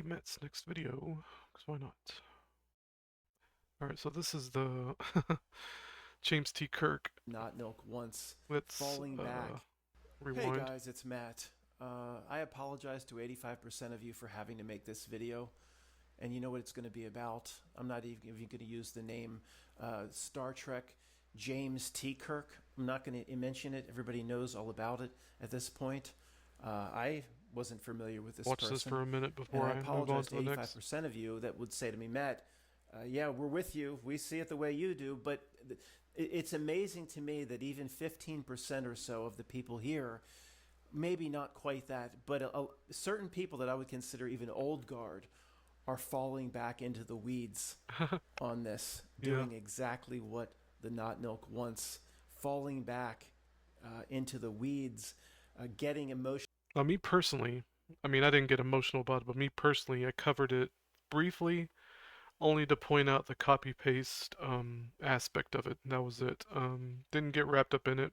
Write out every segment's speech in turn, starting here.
Matt's next video, because why not? Alright, so this is the James T Kirk. Not milk once, Let's falling back. Hey rewind. guys, it's Matt. I apologize to 85% of you for having to make this video, and you know what it's going to be about. I'm not even going to use the name Star Trek James T Kirk. I'm not going to mention it. Everybody knows all about it at this point. I wasn't familiar with this Watch this person, for a minute and before I I move on apologize to to the next. 85% of you that would say to me, Matt, yeah, we're with you. We see it the way you do, but it's amazing to me that even 15% or so of the people here, maybe not quite that, but certain people that I would consider even old guard are falling back into the weeds on this, Yeah. doing exactly what the Not Milk wants, falling back into the weeds, getting emotional. Me personally, I mean, I didn't get emotional about it, but me personally, I covered it briefly, only to point out the copy paste aspect of it. And that was it. Didn't get wrapped up in it.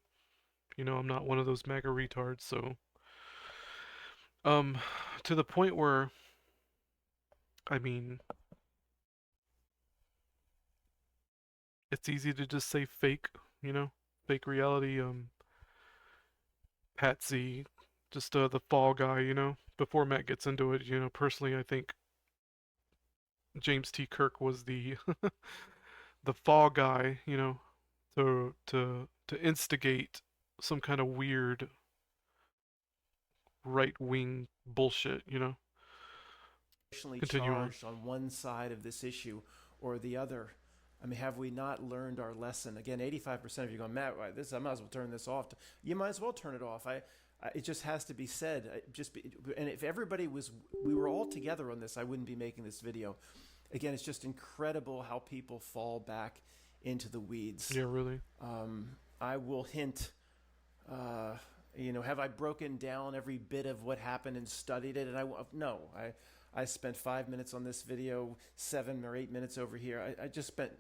I'm not one of those MAGA retards, so um, to the point where, I mean, it's easy to just say fake, fake reality. Patsy, just the fall guy. Before Matt gets into it, personally, I think James T. Kirk was the the fall guy, to instigate some kind of weird right wing bullshit. Emotionally Continue on. charged on one side of this issue or the other. I mean, have we not learned our lesson? Again, 85% of you going, Matt, I might as well turn this off. You might as well turn it off. It just has to be said. And if everybody we were all together on this, I wouldn't be making this video. Again, it's just incredible how people fall back into the weeds. Yeah, really. I will hint, have I broken down every bit of what happened and studied it? And no, I spent 5 minutes on this video, 7 or 8 minutes over here.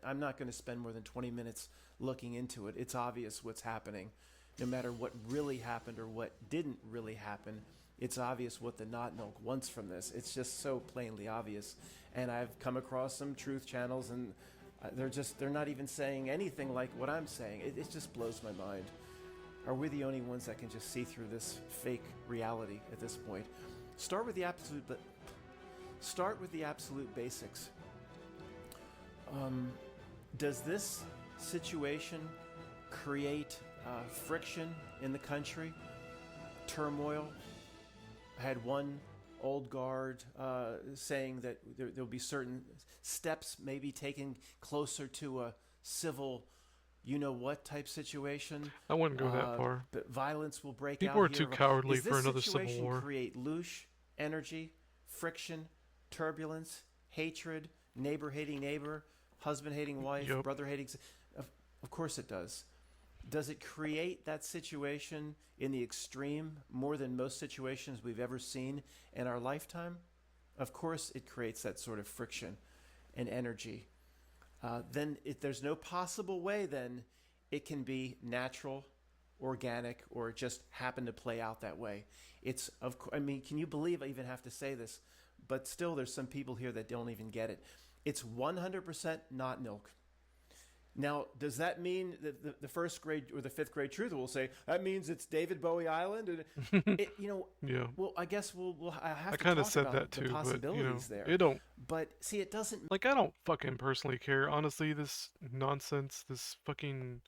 I'm not going to spend more than 20 minutes looking into it. It's obvious what's happening. No matter what really happened or what didn't really happen, it's obvious what the Not Milk wants from this. It's just so plainly obvious. And I've come across some truth channels, and they're not even saying anything like what I'm saying. It just blows my mind. Are we the only ones that can just see through this fake reality at this point? Start with the absolute basics. Does this situation create friction in the country? Turmoil? I had one old guard saying that there'll be certain steps maybe taken closer to a civil you-know-what type situation. I wouldn't go that far. But violence will break People out are here. too cowardly Does for this another civil situation war. create loosh, energy, friction, turbulence, hatred, neighbor hating neighbor, husband hating wife, Yep. brother hating? Of course it does. Does it create that situation in the extreme more than most situations we've ever seen in our lifetime? Of course it creates that sort of friction and energy. Then if there's no possible way then it can be natural, organic, or just happen to play out that way. Can you believe I even have to say this? But still, there's some people here that don't even get it. It's 100% not milk. Now, does that mean that the first grade or the fifth grade truther will say that means it's David Bowie Island? And Yeah. well, I guess I have I to kind of talk said about that the too, but possibilities there. it don't. But see, it doesn't. Like, I don't fucking personally care. Honestly, this nonsense, this fucking,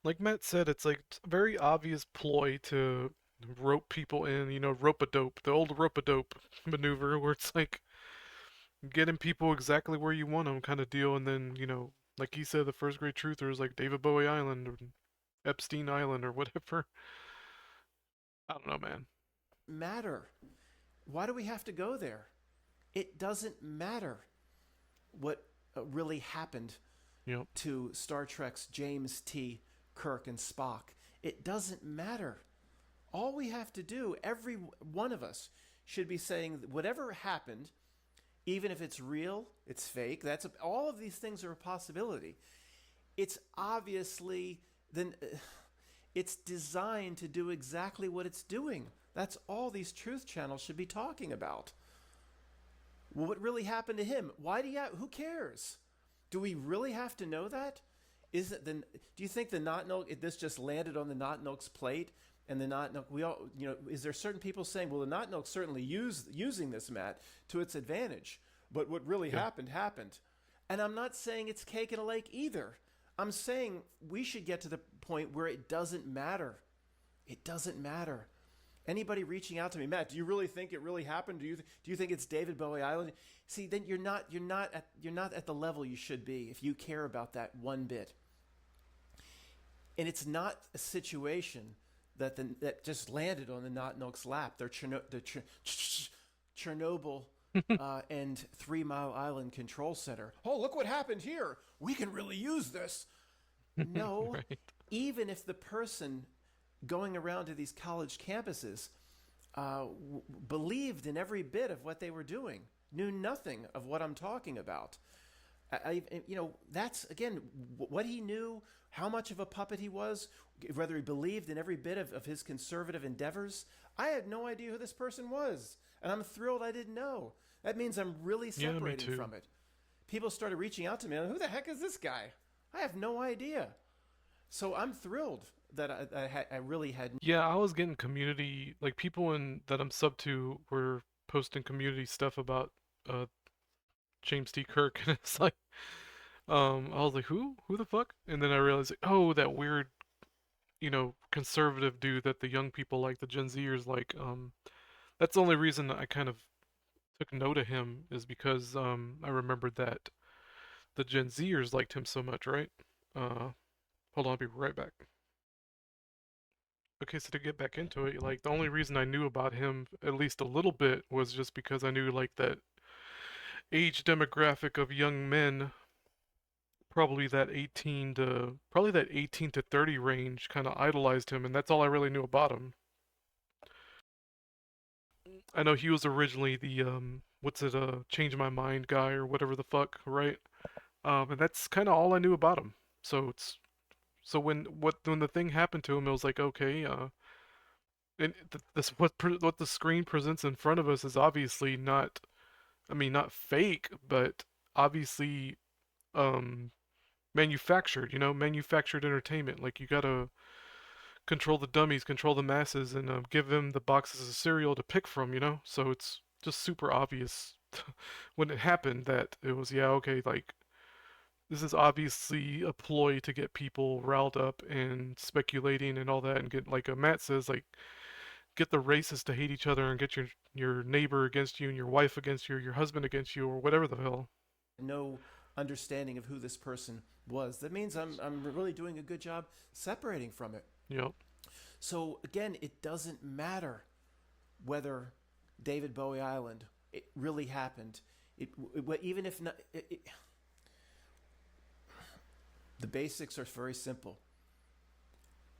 like Matt said, it's like a very obvious ploy to rope people in. Rope a dope, the old rope a dope maneuver, where it's like getting people exactly where you want them, kind of deal, and then like he said, the first grade truther is like David Bowie Island or Epstein Island or whatever. I don't know, man. Matter. Why do we have to go there? It doesn't matter what really happened Yep. to Star Trek's James T. Kirk and Spock. It doesn't matter. All we have to do, every one of us, should be saying whatever happened, even if it's real, it's fake. All of these things are a possibility. It's obviously then it's designed to do exactly what it's doing. That's all these truth channels should be talking about. Well, what really happened to him? Why do you have, who cares? Do we really have to know that? Is it the, do you think the Not Milk, this just landed on the Not Milk's plate and the Not Milk, we all, is there certain people saying, well, the Not Milk certainly using this, Matt, to its advantage, but what really Yeah. happened, happened. And I'm not saying it's cake in a lake either. I'm saying we should get to the point where it doesn't matter. It doesn't matter. Anybody reaching out to me, Matt, do you really think it really happened? Do you think it's David Bowie Island? See, then you're not at the level you should be if you care about that one bit. And it's not a situation that just landed on the Not Milk's lap. They're Chernobyl and 3 Mile Island Control Center. Oh, look what happened here. We can really use this. No, Right. even if the person going around to these college campuses believed in every bit of what they were doing, knew nothing of what I'm talking about. That's again what he knew, how much of a puppet he was, whether he believed in every bit of his conservative endeavors. I had no idea who this person was, and I'm thrilled I didn't know. That means I'm really Yeah, me separating too. from it. People started reaching out to me. Who the heck is this guy? I have no idea. So I'm thrilled that I really had. Yeah, I was getting community, like people in that I'm sub to were posting community stuff about uh James T Kirk, and it's like, I was like, who? Who the fuck? And then I realized, like, oh, that weird, conservative dude that the young people like, the Gen Zers like. That's the only reason I kind of took note of him is because I remembered that the Gen Zers liked him so much, right? Uh, Hold on, I'll be right back. Okay, so to get back into it, like the only reason I knew about him at least a little bit was just because I knew like that age demographic of young men, probably that 18 to 30 range kind of idolized him, and that's all I really knew about him. I know he was originally the what's it change my mind guy or whatever the fuck, right? And that's kind of all I knew about him. So it's so when the thing happened to him, it was like, okay, and this what the screen presents in front of us is obviously not, I mean, not fake, but obviously um manufactured, manufactured entertainment. Like you gotta control the dummies, control the masses, and give them the boxes of cereal to pick from, So it's just super obvious when it happened that it was, yeah, okay, like this is obviously a ploy to get people riled up and speculating and all that, and get like Matt says, like get the racists to hate each other and get your neighbor against you and your wife against you or your husband against you or whatever the hell. No understanding of who this person was. That means I'm really doing a good job separating from it. Yep. So again, it doesn't matter whether David Bowie Island it really happened. Even if not, the basics are very simple.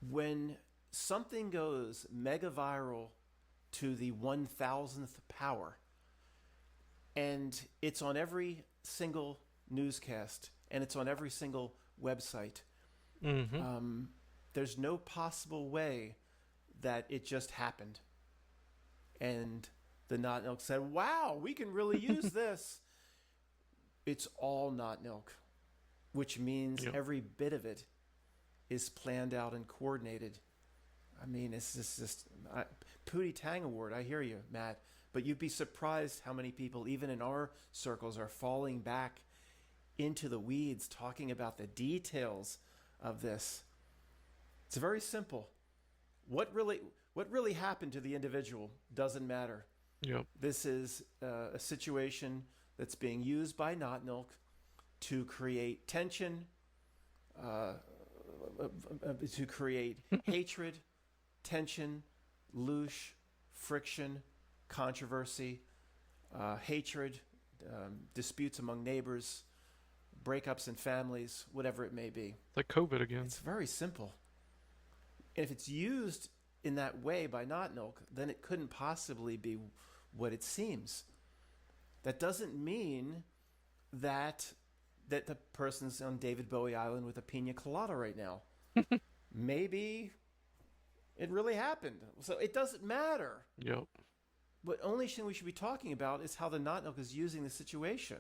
When something goes mega viral to the 1,000th power, and it's on every single newscast and it's on every single website, Mm-hmm. there's no possible way that it just happened. And the Not Milk said, wow, we can really use this. It's all Not Milk, which means Yep. every bit of it is planned out and coordinated. I mean, it's just Pootie Tang Award. I hear you, Matt. But you'd be surprised how many people, even in our circles, are falling back into the weeds talking about the details of this. It's very simple. What really happened to the individual doesn't matter. Yep. This is a situation that's being used by Not Milk to create tension, to create hatred, tension, loosh, friction, controversy, hatred, disputes among neighbors, breakups in families, whatever it may be. Like COVID again. It's very simple. And if it's used in that way by Not Milk, then it couldn't possibly be what it seems. That doesn't mean that the person's on David Bowie Island with a pina colada right now. Maybe it really happened. So it doesn't matter. Yep. What only thing we should be talking about is how the Knock is using the situation.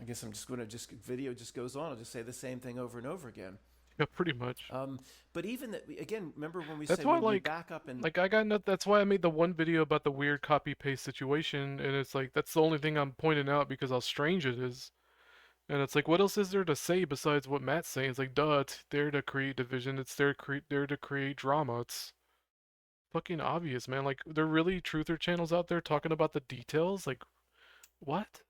I guess I'm just going to just video just goes on. I'll just say the same thing over and over again. Yeah, pretty much. Um, but even that, again, remember when we That's say why, when you back up and I got no, that's why I made the one video about the weird copy paste situation, and it's like that's the only thing I'm pointing out because how strange it is. And it's like, what else is there to say besides what Matt's saying? It's like, duh, it's there to create division. It's there to create drama. It's fucking obvious, man. Like, there really truther channels out there talking about the details. Like, what?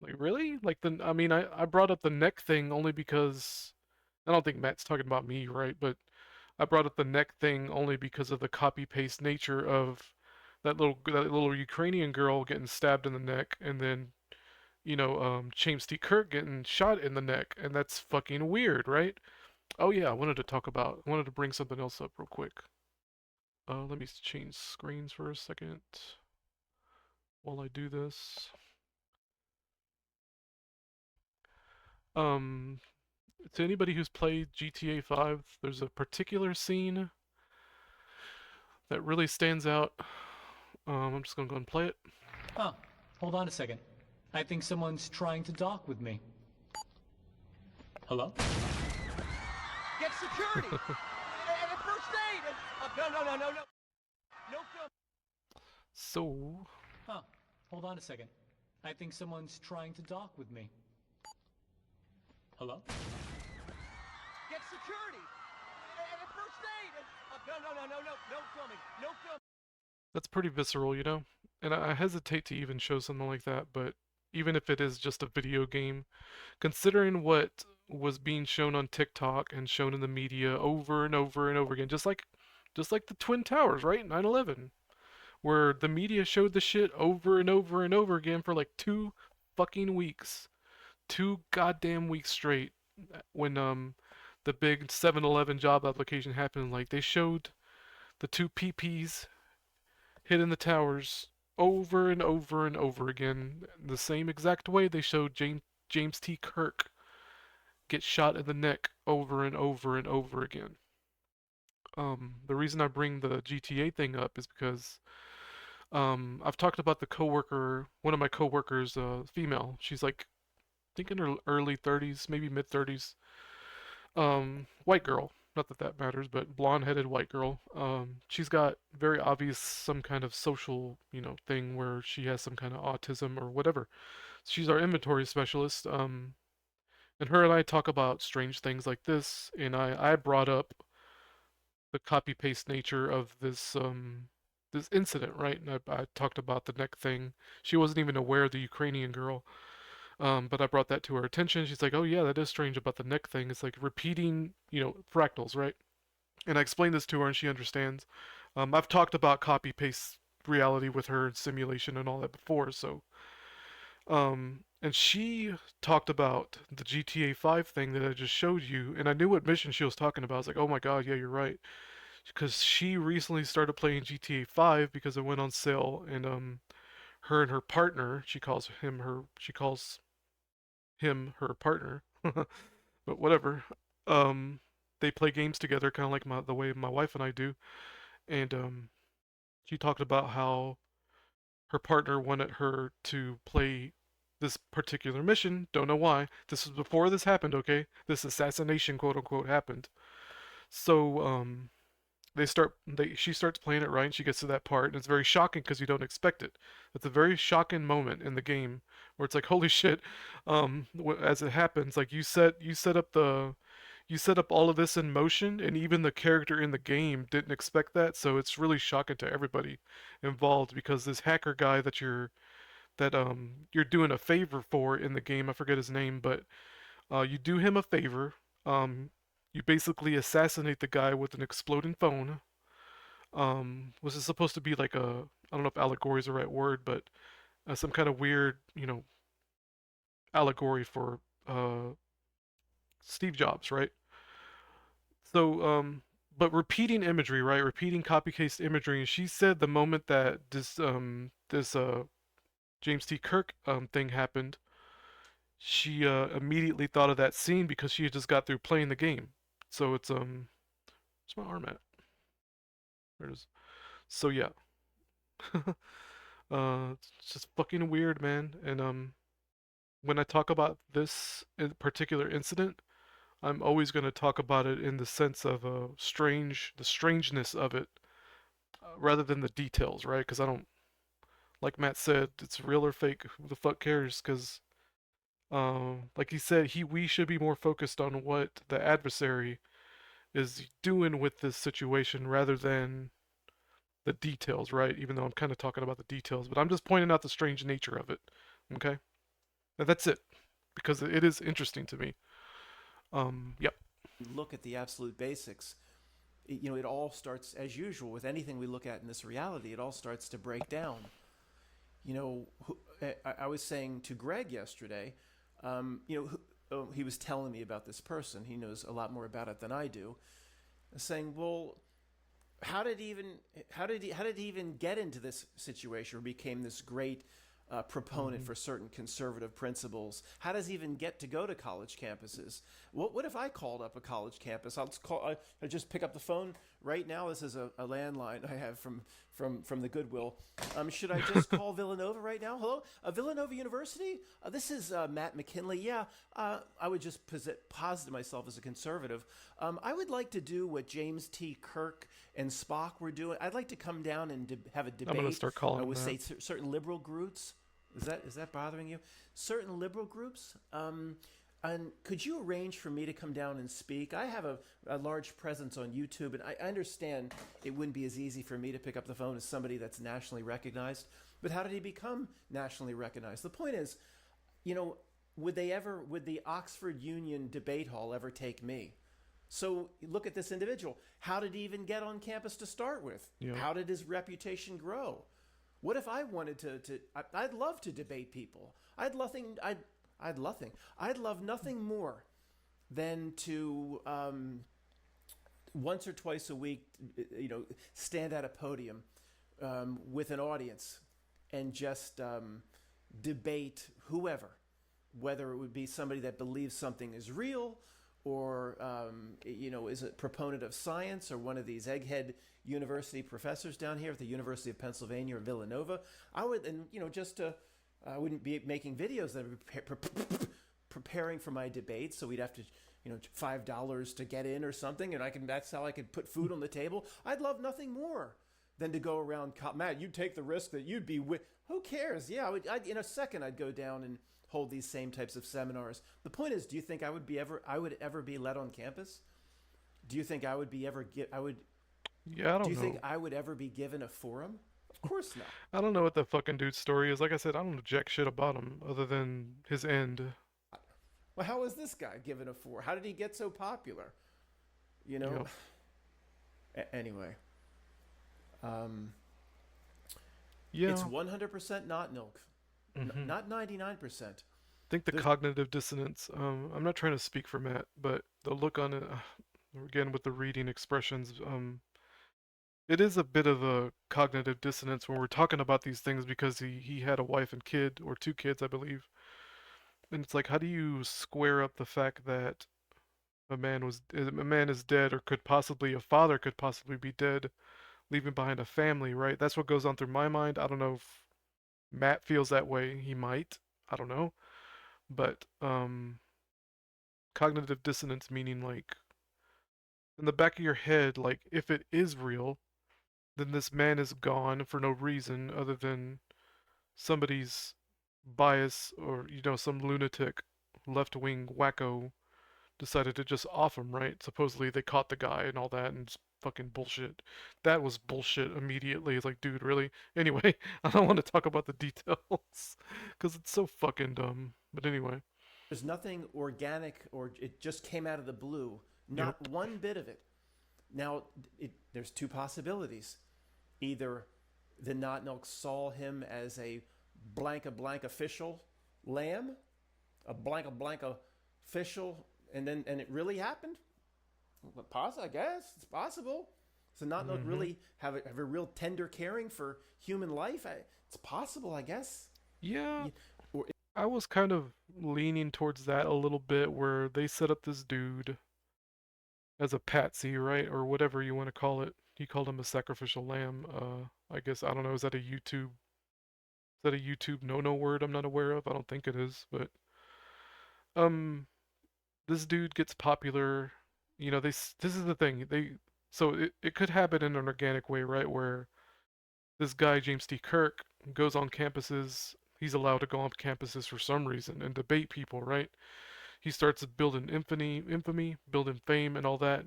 Like, really? Like, I mean, I brought up the neck thing only because I don't think Matt's talking about me, right? But I brought up the neck thing only because of the copy paste nature of that little Ukrainian girl getting stabbed in the neck, and then James T Kirk getting shot in the neck, and that's fucking weird, right? Oh yeah, I wanted to bring something else up real quick. Let me change screens for a second while I do this. Um, to anybody who's played GTA 5, there's a particular scene that really stands out. I'm just gonna go and play it. Huh. Hold on a second. I think someone's trying to dock with me. Hello? Get security and first aid. No. No film. So, Huh. Hold on a second. I think someone's trying to dock with me. Hello? Get security and first aid. No filming. No film. that's pretty visceral, you know? And I hesitate to even show something like that, but even if it is just a video game, considering what was being shown on TikTok and shown in the media over and over and over again, just like the Twin Towers, right? 9/11, where the media showed the shit over and over and over again for like 2 fucking weeks. 2 goddamn weeks straight when the big 7-Eleven job application happened. Like they showed the two PPs hitting the towers over and over and over again, the same exact way they showed James T Kirk get shot in the neck over and over and over again. The reason I bring the GTA thing up is because I've talked about the coworker, one of my coworkers, female. She's like, I think in her early 30s, maybe mid 30s. White girl. Not that that matters, but blonde-headed white girl. She's got very obvious some kind of social, thing where she has some kind of autism or whatever. She's our inventory specialist. And her and I talk about strange things like this, and I brought up the copy paste nature of this incident, right? And I talked about the neck thing. She wasn't even aware of the Ukrainian girl. But I brought that to her attention. She's like, "Oh yeah, that is strange about the neck thing. It's like repeating, fractals, right?" And I explained this to her, and she understands. I've talked about copy paste reality with her and simulation and all that before, so and she talked about the GTA 5 thing that I just showed you, and I knew what mission she was talking about. I was like, "Oh my god, yeah, you're right." Because she recently started playing GTA 5 because it went on sale, and her and her partner, she calls him her partner, but whatever. Um, they play games together, kind of like the way my wife and I do. And she talked about how her partner wanted her to play this particular mission. Don't know why. This was before this happened, okay? This assassination, quote unquote, happened. So she starts playing it right, and she gets to that part, and it's very shocking because you don't expect it. It's a very shocking moment in the game where it's like, holy shit. As it happens, like you set up all of this in motion, and even the character in the game didn't expect that, so it's really shocking to everybody involved because this hacker guy that you're doing a favor for in the game, I forget his name, but you do him a favor. You basically assassinate the guy with an exploding phone. Was it supposed to be like I don't know if allegory is the right word, but some kind of weird, allegory for Steve Jobs, right? So, but repeating imagery, right? Repeating copy paste imagery. And she said the moment that this James T Kirk thing happened, she immediately thought of that scene because she had just got through playing the game. So where's my arm at? There it is. So yeah, It's just fucking weird, man. And when I talk about this particular incident, I'm always going to talk about it in the sense of the strangeness of it, rather than the details, right? Because I don't, like Matt said, it's real or fake. Who the fuck cares? Because, like he said, we should be more focused on what the adversary is doing with this situation rather than the details, right? Even though I'm kind of talking about the details, but I'm just pointing out the strange nature of it. Okay, and that's it, because it is interesting to me. Yep. Look at the absolute basics. It all starts as usual with anything we look at in this reality. It all starts to break down. I was saying to Greg yesterday, he was telling me about this person. He knows a lot more about it than I do. Saying, well, how did he even get into this situation or became this great proponent Mm-hmm. for certain conservative principles? How does he even get to go to college campuses? What if I called up a college campus? I just pick up the phone right now. This is a landline I have from the Goodwill. Should I just call Villanova right now? Hello, Villanova University. This is Matt McKinley. Yeah, I would just posit myself as a conservative. I would like to do what James T Kirk and Spock were doing. I'd like to come down and have a I'm gonna debate start calling with, that. say, certain liberal groups. Is that bothering you? Certain liberal groups. And could you arrange for me to come down and speak? I have a large presence on YouTube, and I understand it wouldn't be as easy for me to pick up the phone as somebody that's nationally recognized. But how did he become nationally recognized? The point is, would the Oxford Union debate hall ever take me? So look at this individual. How did he even get on campus to start with? Yep. How did his reputation grow? What if I wanted I'd love to debate people. I'd love nothing more than to once or twice a week, stand at a podium with an audience and just debate whoever, whether it would be somebody that believes something is real or is a proponent of science, or one of these egghead university professors down here at the University of Pennsylvania or Villanova. I wouldn't be making videos that would be preparing for my debates, so we'd have to $5 to get in or something, and that's how I could put food on the table. I'd love nothing more than to go around. Matt, you'd take the risk that you'd be with. Who cares? Yeah, in a second I'd go down and hold these same types of seminars. The point is, do you think I would ever be let on campus? Do you think I would be ever get I would Yeah, I Do don't you think know. I would ever be given a forum? Of course not. I don't know what that fucking dude's story is. Like I said, I don't know jack shit about him other than his end. Well, how was this guy given a forum? How did he get so popular? You know. Yep. Anyway, um, it's Yeah. 100% not milk, Hmm. not 99%. I think the There's cognitive dissonance. I'm not trying to speak for Matt, but the look on it, again with the reading expressions, it is a bit of a cognitive dissonance when we're talking about these things because he had a wife and kid, or two kids, I believe. And it's like, how do you square up the fact that a man is dead, or a father could possibly be dead, leaving behind a family, right? That's what goes on through my mind. I don't know if Matt feels that way. He might. I don't know. But cognitive dissonance meaning, like, in the back of your head, like, if it is real, then this man is gone for no reason other than somebody's bias, or some lunatic left-wing wacko decided to just off him, right? Supposedly they caught the guy and all that, and it's fucking bullshit. That was bullshit immediately. It's like, dude, really? Anyway, I don't want to talk about the details because it's so fucking dumb. But anyway, there's nothing organic, or it just came out of the blue. yep. Not one bit of it. Now, there's two possibilities. Either the Not Milk saw him as a blank official lamb, a blank official, and it really happened. I guess it's possible. So Not Milk Hmm. really have a real tender caring for human life. It's possible, I guess. Yeah, Or I was kind of leaning towards that a little bit, where they set up this dude as a patsy, right? Or whatever you want to call it. He called him a sacrificial lamb. I guess I don't know. Is that a YouTube no word I'm not aware of? I don't think it is, but um, this dude gets popular. This is the thing. So it could happen in an organic way, right? Where this guy James T Kirk goes on campuses. He's allowed to go on campuses for some reason and debate people, right? He starts building infamy, building fame, and all that.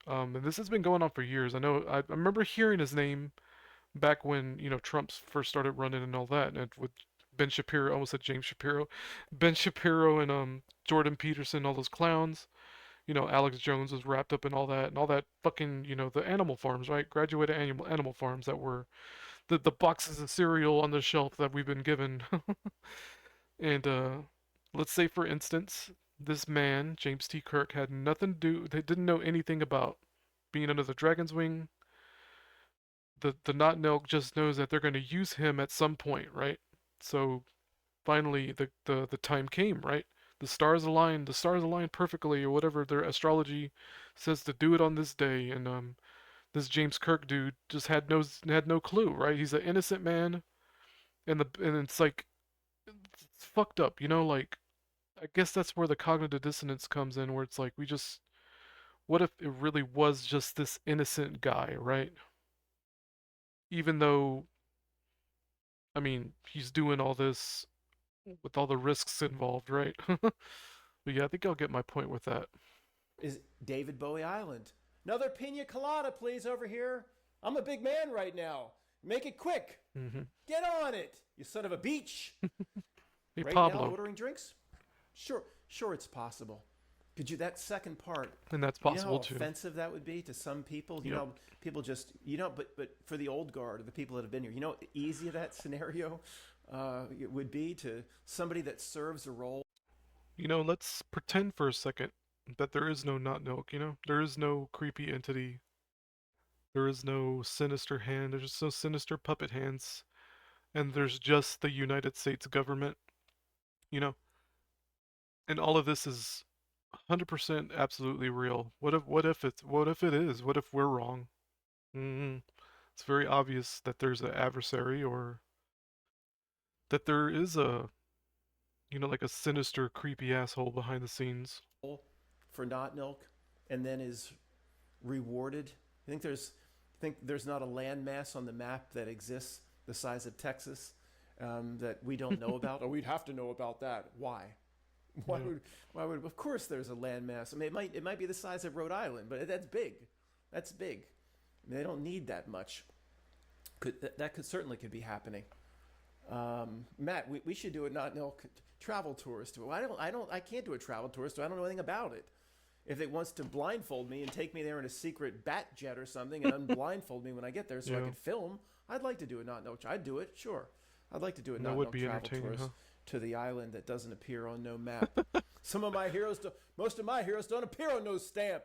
And this has been going on for years. I remember hearing his name back when Trump first started running and all that, and with Ben Shapiro, I almost said James Shapiro, Ben Shapiro and Jordan Peterson, all those clowns. Alex Jones was wrapped up in all that, and all that fucking the animal farms, right? Graduated animal farms that were the boxes of cereal on the shelf that we've been given. And let's say, for instance, this man, James T. Kirk, had nothing to do, they didn't know anything about being under the dragon's wing. The Not Nelk just knows that they're going to use him at some point, right? So finally, the time came, right? The stars aligned perfectly, or whatever their astrology says to do it on this day. And this James Kirk dude just had no clue, right? He's an innocent man, and it's like it's fucked up, like I guess that's where the cognitive dissonance comes in, where it's like what if it really was just this innocent guy, right? Even though, I mean, he's doing all this with all the risks involved, right? But yeah, I think I'll get my point with that. Is David Bowie Island. Another pina colada, please, over here. I'm a big man right now. Make it quick. Hmm. Get on it, you son of a beach. Hey, Right now, Pablo, ordering drinks? Sure, it's possible. Could you, that second part, and that's you know how possible too. offensive that would be to some people? Yep. People just, but for the old guard, or the people that have been here, how easy that scenario it would be to somebody that serves a role. Let's pretend for a second that there is no Not Milk, There is no creepy entity. There is no sinister hand. There's just no sinister puppet hands. And there's just the United States government, you know? And all of this is 100% absolutely real. What if it is? What if we're wrong? Mm, it's very obvious that there's an adversary, or that there is like a sinister, creepy asshole behind the scenes. For not milk, and then is rewarded. I think there's not a landmass on the map that exists the size of Texas that we don't know about. Or we'd have to know about that. Why? Why Yeah. would why would Of course there's a landmass. I mean, it might be the size of Rhode Island, but that's big. That's big. I mean, they don't need that much. That could certainly could be happening. Matt, we should do a not no travel tourist. I can't do a travel tourist. So I don't know anything about it. If it wants to blindfold me and take me there in a secret bat jet or something and unblindfold me when I get there so I Yeah. can film, I'd like to do a not no. I'd do it, sure. I'd like to do a That not would no be travel entertaining, tourist huh? to the island that doesn't appear on no map. Most of my heroes don't appear on no stamp.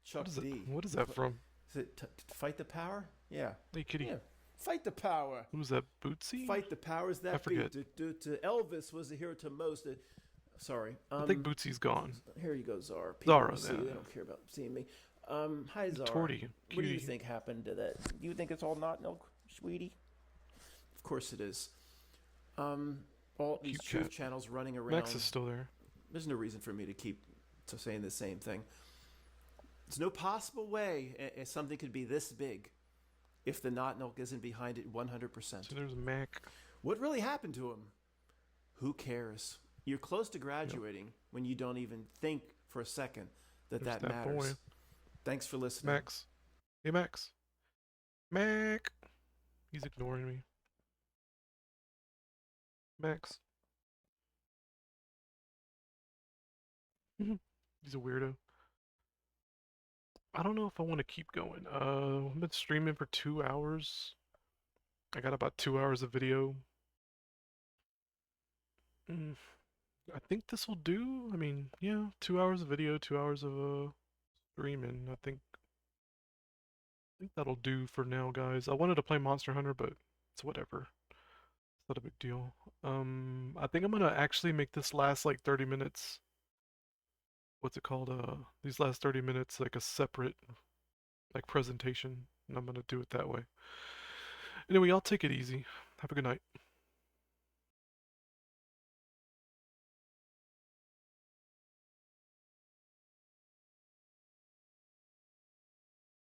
Chuck What is it? D. What is that from? Is it Fight the Power? Yeah. Hey, kitty. Yeah. Fight the Power. Who's that? Bootsy? Fight the powers I that be. forget. To Elvis was the hero to most. Sorry. I think Bootsy's gone. Here you go, Zara. People Zara, will see you. yeah. They don't care about seeing me. Hi, Zara. Torty, What do you cutie. think happened to that? Do you think it's all not milk, sweetie? Of course it is. All these Cute truth cat. channels running around. Max is still there. There's no reason for me to keep saying the same thing. There's no possible way something could be this big if the not milk isn't behind it 100%. So there's Mac. What really happened to him? Who cares? You're close to graduating when you don't even think for a second that There's that matters. boy. Thanks for listening. Max. Hey, Max. Mac. He's ignoring me. Max. He's a weirdo. I don't know if I want to keep going. I've been streaming for 2 hours. I got about 2 hours of video. Mm, I think this will do. I mean, yeah, 2 hours of video, 2 hours of streaming. I think that'll do for now, guys. I wanted to play Monster Hunter, but it's whatever. It's not a big deal. I think I'm gonna actually make this last like 30 minutes. What's it called? These last 30 minutes like a separate like presentation, and I'm gonna do it that way. Anyway, y'all take it easy. Have a good night.